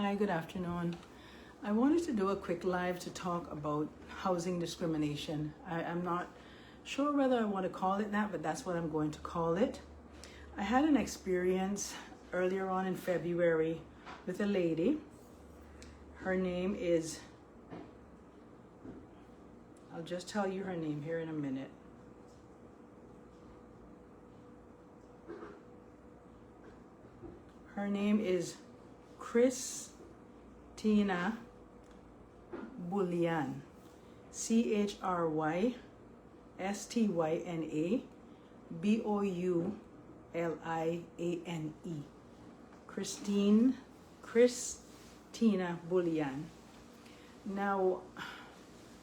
Hi, good afternoon. I wanted to do a quick live to talk about housing discrimination. I'm not sure whether I want to call it that, but that's what I'm going to call it. I had an experience earlier on in February with a lady. Her name is, I'll just tell you her name here in a minute. Her name is Christina Boulian, CHRYSTYNA BOULIANE. Christina Boulian. Now,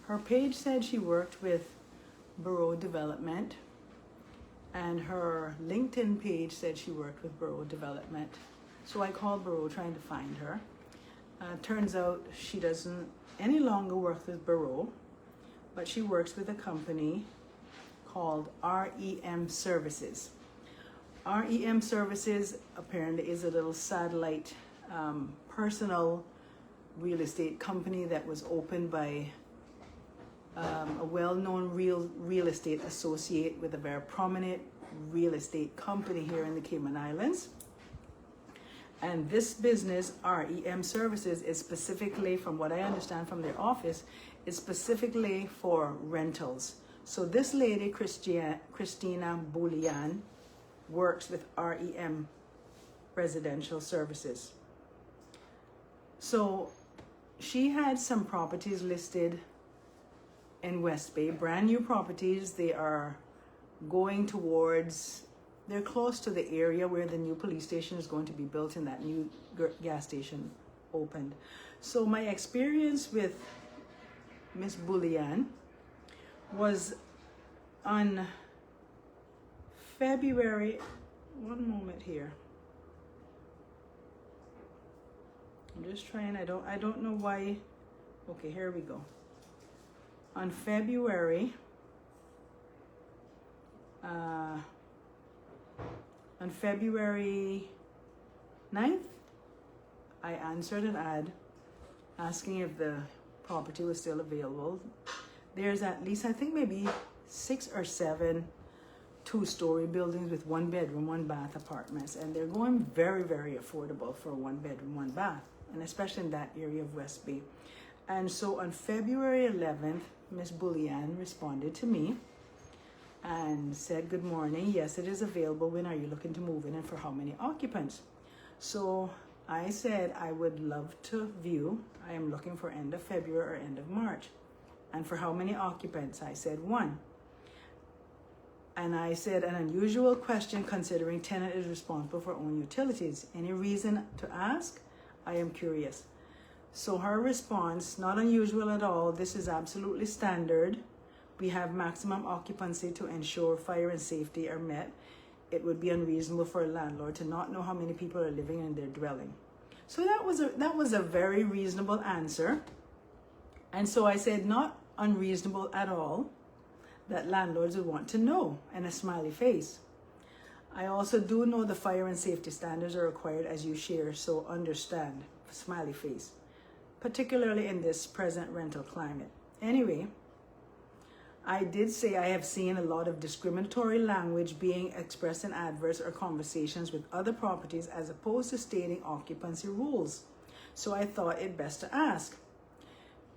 her page said she worked with Borough Development, and her LinkedIn page said she worked with Borough Development. So I called Borough trying to find her. Turns out she doesn't any longer work with Borough, but she works with a company called REM Services. REM Services apparently is a little satellite personal real estate company that was opened by a well-known real estate associate with a very prominent real estate company here in the Cayman Islands. And this business, REM Services, is specifically, from what I understand from their office, is specifically for rentals. So this lady, Christina Boulian, works with REM Residential Services. So she had some properties listed in West Bay, brand new properties. They are going towards, they're close to the area where the new police station is going to be built and that new gas station opened. So my experience with Miss Boulian was on February, one moment here. I'm just trying, I don't know why. Okay, here we go. On February 9th, I answered an ad asking if the property was still available. There's at least, I think maybe 6 or 7 two-story buildings with 1 bedroom, 1 bath apartments, and they're going very, very affordable for a 1 bedroom, 1 bath, and especially in that area of West Bay. And so on February 11th, Miss Boulian responded to me and said, "Good morning. Yes, it is available. When are you looking to move in and for how many occupants?" So I said I would love to view. I am looking for end of February or end of March. And for how many occupants? I said 1. And I said, an unusual question considering tenant is responsible for own utilities. Any reason to ask? I am curious. So her response, not unusual at all. This is absolutely standard. We have maximum occupancy to ensure fire and safety are met. It would be unreasonable for a landlord to not know how many people are living in their dwelling. So that was a very reasonable answer. And so I said, not unreasonable at all, that landlords would want to know, and a smiley face. I also do know the fire and safety standards are required as you share, so understand, smiley face, particularly in this present rental climate. Anyway, I did say I have seen a lot of discriminatory language being expressed in adverts or conversations with other properties as opposed to stating occupancy rules. So I thought it best to ask.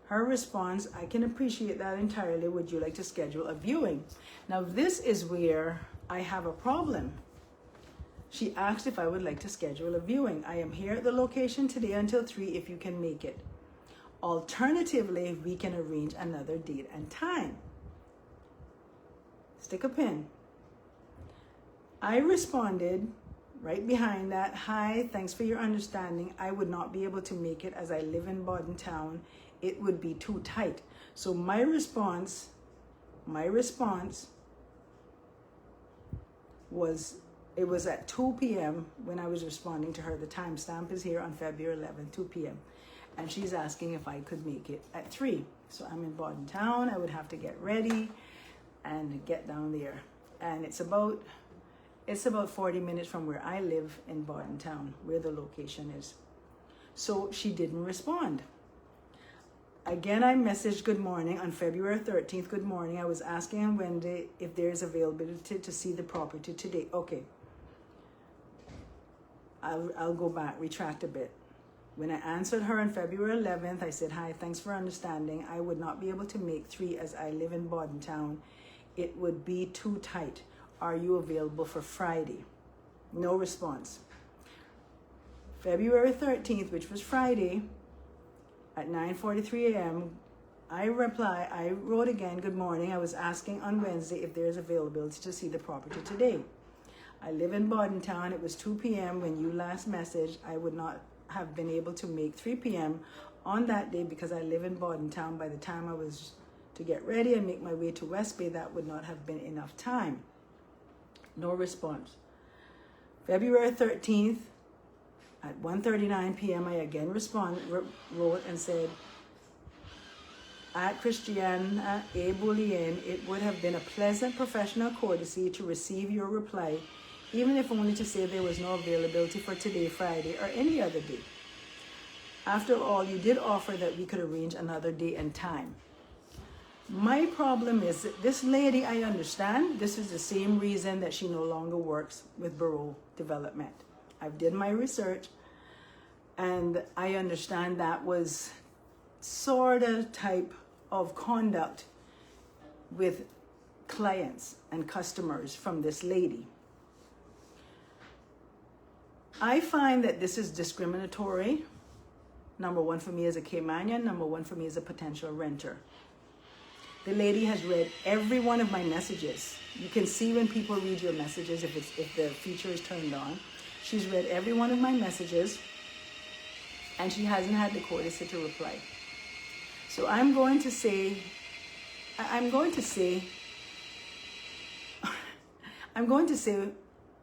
Her response, I can appreciate that entirely. Would you like to schedule a viewing? Now this is where I have a problem. She asked if I would like to schedule a viewing. I am here at the location today until 3 if you can make it. Alternatively, we can arrange another date and time. Stick a pin. I responded right behind that, "Hi, thanks for your understanding. I would not be able to make it as I live in Bodden Town. It would be too tight." So my response was, it was at 2 p.m. when I was responding to her. The timestamp is here on February 11th, 2 p.m. And she's asking if I could make it at 3. So I'm in Bodden Town. I would have to get ready and get down there. And it's about 40 minutes from where I live in Bodden Town, where the location is. So she didn't respond. Again, I messaged good morning on February 13th. Good morning. I was asking on Wednesday if there's availability to see the property today. Okay. I'll go back, retract a bit. When I answered her on February 11th, I said, hi, thanks for understanding. I would not be able to make 3 as I live in Bordentown. It would be too tight. Are you available for Friday? No response. February 13th, which was Friday, at 9:43 a.m., I wrote again, good morning. I was asking on Wednesday if there's availability to see the property today. I live in Bordentown. It was 2 p.m. when you last messaged. I would not have been able to make 3 p.m. on that day because I live in Bordentown. By the time I was to get ready and make my way to West Bay, that would not have been enough time. No response. February 13th, at 1:39 p.m., I again wrote and said, at Christiana A. Boulienne, it would have been a pleasant professional courtesy to receive your reply, even if only to say there was no availability for today, Friday, or any other day. After all, you did offer that we could arrange another day and time. My problem is that this lady, I understand, this is the same reason that she no longer works with Borough Development. I've did my research, and I understand that was sort of type of conduct with clients and customers from this lady. I find that this is discriminatory. Number one for me as a Caymanian, number one for me as a potential renter. The lady has read every one of my messages. You can see when people read your messages if the feature is turned on. She's read every one of my messages, and she hasn't had the courtesy to reply. So I'm going to say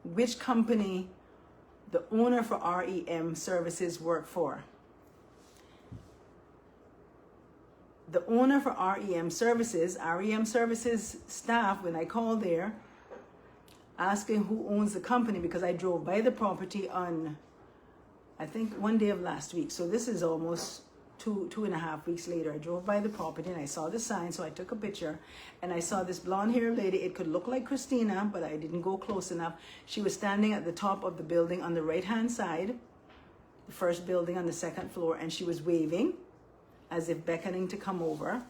which company the owner for REM Services worked for. The owner for REM Services staff, when I called there, asking who owns the company, because I drove by the property on, I think, one day of last week. So this is almost two and a half weeks later. I drove by the property and I saw the sign, so I took a picture, and I saw this blonde-haired lady. It could look like Christina, but I didn't go close enough. She was standing at the top of the building on the right-hand side, the first building on the second floor, and she was waving as if beckoning to come over.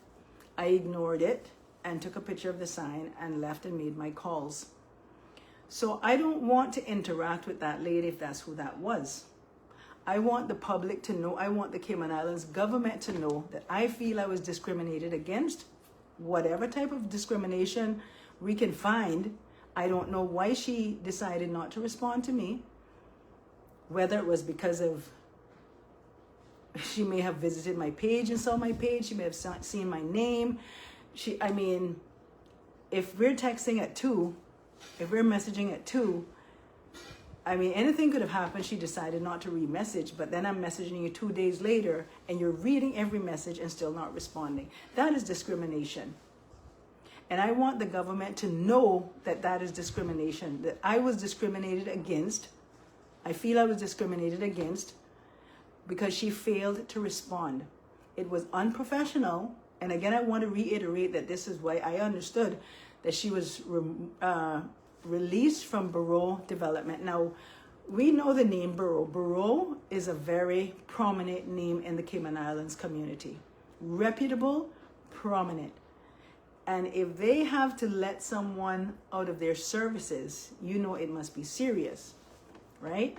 I ignored it and took a picture of the sign and left and made my calls. So I don't want to interact with that lady if that's who that was. I want the public to know, I want the Cayman Islands government to know that I feel I was discriminated against. Whatever type of discrimination we can find, I don't know why she decided not to respond to me. Whether it was because of, she may have visited my page and saw my page, she may have seen my name. If we're texting at 2, if we're messaging at 2, anything could have happened. She decided not to re-message, but then I'm messaging you 2 days later and you're reading every message and still not responding. That is discrimination. And I want the government to know that that is discrimination, that I was discriminated against. I feel I was discriminated against because she failed to respond. It was unprofessional. And again, I want to reiterate that this is why I understood that she was released from Borough Development. Now, we know the name Borough. Borough is a very prominent name in the Cayman Islands community. Reputable, prominent. And if they have to let someone out of their services, you know it must be serious, right?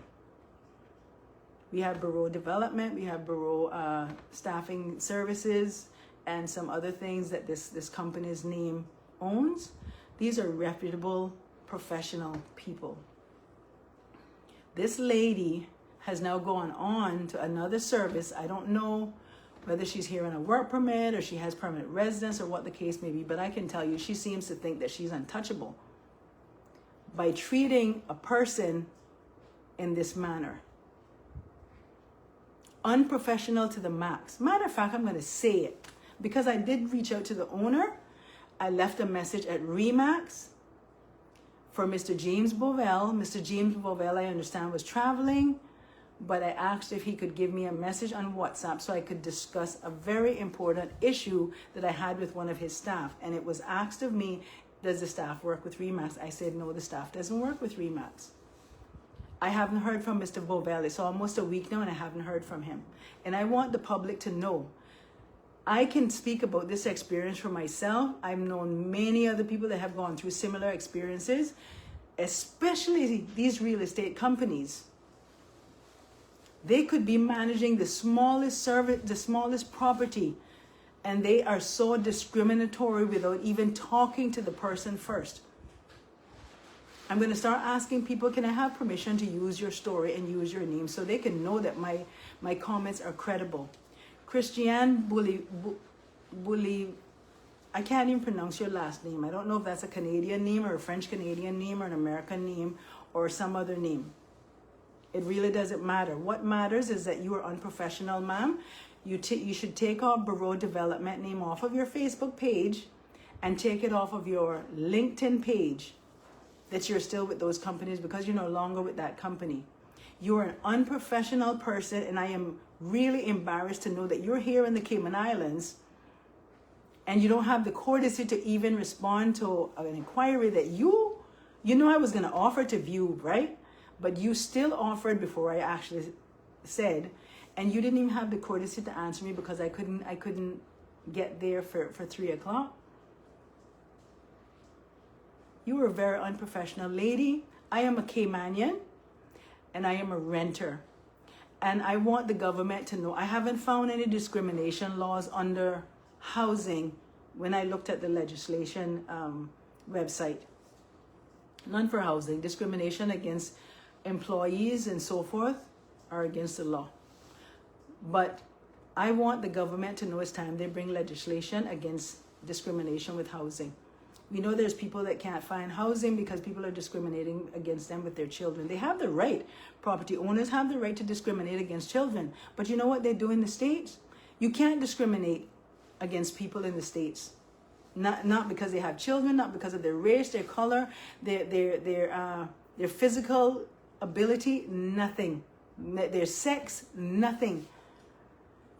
We have Borough Development, we have Borough Staffing Services, and some other things that this company's name owns. These are reputable, professional people. This lady has now gone on to another service. I don't know whether she's here on a work permit or she has permanent residence or what the case may be, but I can tell you she seems to think that she's untouchable by treating a person in this manner. Unprofessional to the max. Matter of fact, I'm going to say it because I did reach out to the owner. I left a message at Remax for Mr. James Bovell. Mr. James Bovell, I understand, was traveling but I asked if he could give me a message on WhatsApp so I could discuss a very important issue that I had with one of his staff. And it was asked of me, does the staff work with REMAX? I said, no, the staff doesn't work with REMAX. I haven't heard from Mr. Bovell. It's almost a week now and I haven't heard from him. And I want the public to know, I can speak about this experience for myself. I've known many other people that have gone through similar experiences, especially these real estate companies. They could be managing the smallest service, the smallest property, and they are so discriminatory without even talking to the person first. I'm going to start asking people, can I have permission to use your story and use your name so they can know that my comments are credible. Christiane Bully, I can't even pronounce your last name. I don't know if that's a Canadian name or a French Canadian name or an American name or some other name. It really doesn't matter. What matters is that you are unprofessional, ma'am. You should take our Bureau Development name off of your Facebook page and take it off of your LinkedIn page that you're still with those companies because you're no longer with that company. You're an unprofessional person, and I am really embarrassed to know that you're here in the Cayman Islands and you don't have the courtesy to even respond to an inquiry that you know I was going to offer to view, right? But you still offered before I actually said, and you didn't even have the courtesy to answer me because I couldn't get there for 3 o'clock. You were a very unprofessional lady. I am a Caymanian and I am a renter. And I want the government to know I haven't found any discrimination laws under housing when I looked at the legislation website. None for housing. Discrimination against employees and so forth are against the law. But I want the government to know it's time they bring legislation against discrimination with housing. We know there's people that can't find housing because people are discriminating against them with their children. They have the right. Property owners have the right to discriminate against children. But you know what they do in the States? You can't discriminate against people in the States. Not because they have children, not because of their race, their color, their physical ability, nothing. Their sex, nothing.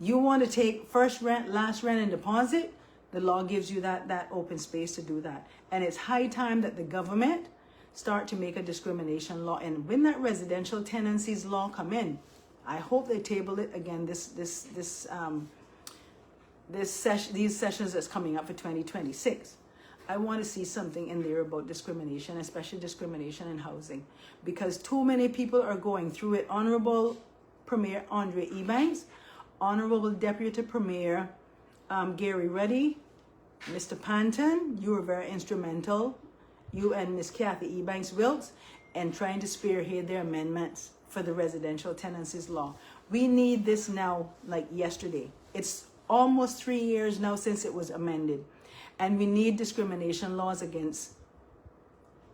You want to take first rent, last rent, and deposit? The law gives you that open space to do that. And it's high time that the government start to make a discrimination law. And when that residential tenancies law come in, I hope they table it again these sessions that's coming up for 2026. I want to see something in there about discrimination, especially discrimination in housing, because too many people are going through it. Honorable Premier Andre Ebanks, Honorable Deputy Premier Gary Reddy, Mr. Panton, you were very instrumental, you and Miss Kathy Ebanks Wilkes, in trying to spearhead their amendments for the residential tenancies law. We need this now like yesterday. It's almost 3 years now since it was amended. And we need discrimination laws against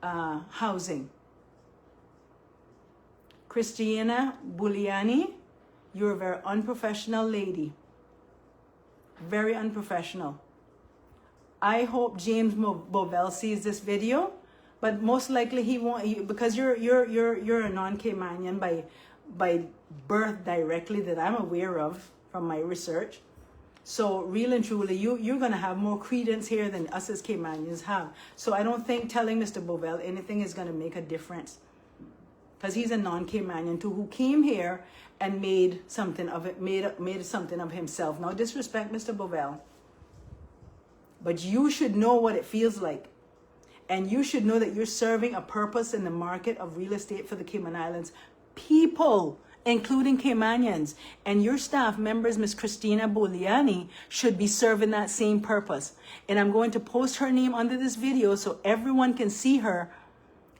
housing. Christiana Buliani, you're a very unprofessional lady. Very unprofessional. I hope James Bovell sees this video, but most likely he won't, because you're a non-Caymanian by birth directly that I'm aware of from my research. So real and truly, you're going to have more credence here than us as Caymanians have. So I don't think telling Mr. Bovell anything is going to make a difference, because he's a non-Caymanian too who came here and made something of it, made something of himself. Now disrespect Mr. Bovell, but you should know what it feels like. And you should know that you're serving a purpose in the market of real estate for the Cayman Islands people, including Caymanians. And your staff members, Miss Christina Boliani, should be serving that same purpose. And I'm going to post her name under this video so everyone can see her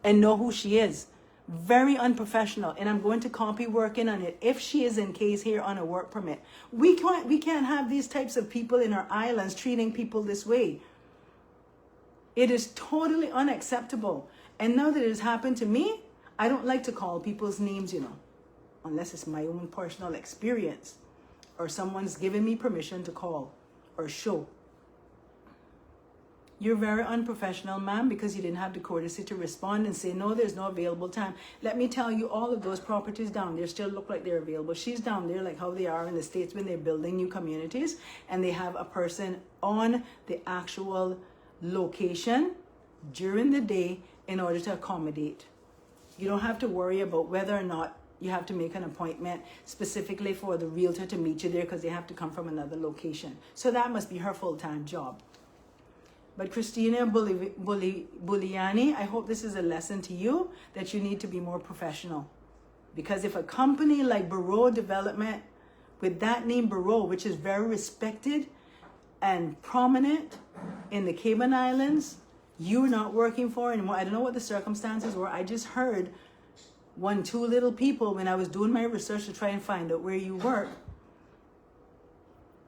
and know who she is. Very unprofessional. And I'm going to copy working on it if she is in case here on a work permit. We can't have these types of people in our islands treating people this way. It is totally unacceptable. And now that it has happened to me, I don't like to call people's names, unless it's my own personal experience or someone's given me permission to call or show. You're very unprofessional, ma'am, because you didn't have the courtesy to respond and say, no, there's no available time. Let me tell you, all of those properties down there still look like they're available. She's down there like how they are in the States when they're building new communities and they have a person on the actual location during the day in order to accommodate. You don't have to worry about whether or not you have to make an appointment specifically for the realtor to meet you there because they have to come from another location. So that must be her full-time job. But Christina Buliani, I hope this is a lesson to you that you need to be more professional. Because if a company like Barreau Development, with that name Barreau, which is very respected and prominent in the Cayman Islands, you're not working for anymore. I don't know what the circumstances were. I just heard two little people when I was doing my research to try and find out where you work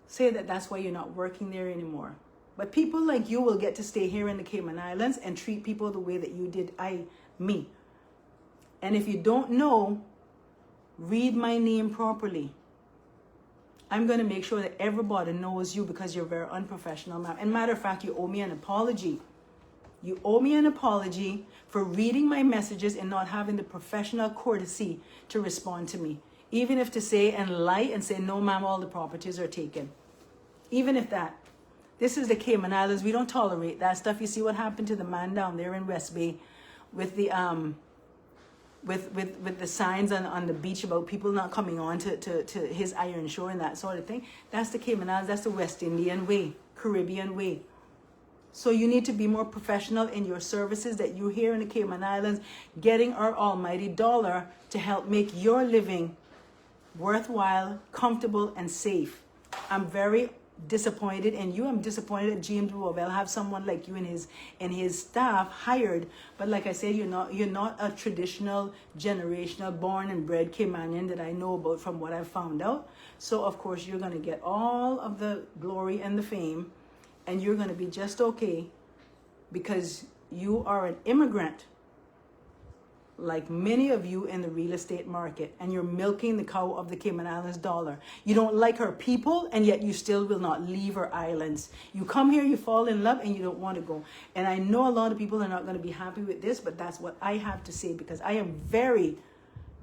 say that that's why you're not working there anymore. But people like you will get to stay here in the Cayman Islands and treat people the way that you did me. And if you don't know, read my name properly. I'm going to make sure that everybody knows you because you're very unprofessional, ma'am. And matter of fact, you owe me an apology. You owe me an apology for reading my messages and not having the professional courtesy to respond to me. Even if to say and lie and say, no, ma'am, all the properties are taken. Even if that. This is the Cayman Islands. We don't tolerate that stuff. You see what happened to the man down there in West Bay with the with the signs on the beach about people not coming on to his iron shore and that sort of thing. That's the Cayman Islands. That's the West Indian way, Caribbean way. So you need to be more professional in your services that you here in the Cayman Islands, getting our almighty dollar to help make your living worthwhile, comfortable, and safe. I'm very disappointed in you. I'm disappointed that James will have someone like you and his staff hired. But like I said, you're not a traditional generational born and bred Caymanian that I know about from what I've found out. So of course you're gonna get all of the glory and the fame, and you're gonna be just okay because you are an immigrant like many of you in the real estate market, and you're milking the cow of the Cayman Islands dollar. You don't like her people, and yet you still will not leave her islands. You come here, you fall in love, and you don't want to go. And I know a lot of people are not going to be happy with this, but that's what I have to say, because I am very,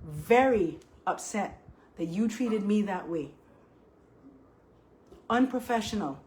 very upset that you treated me that way. Unprofessional.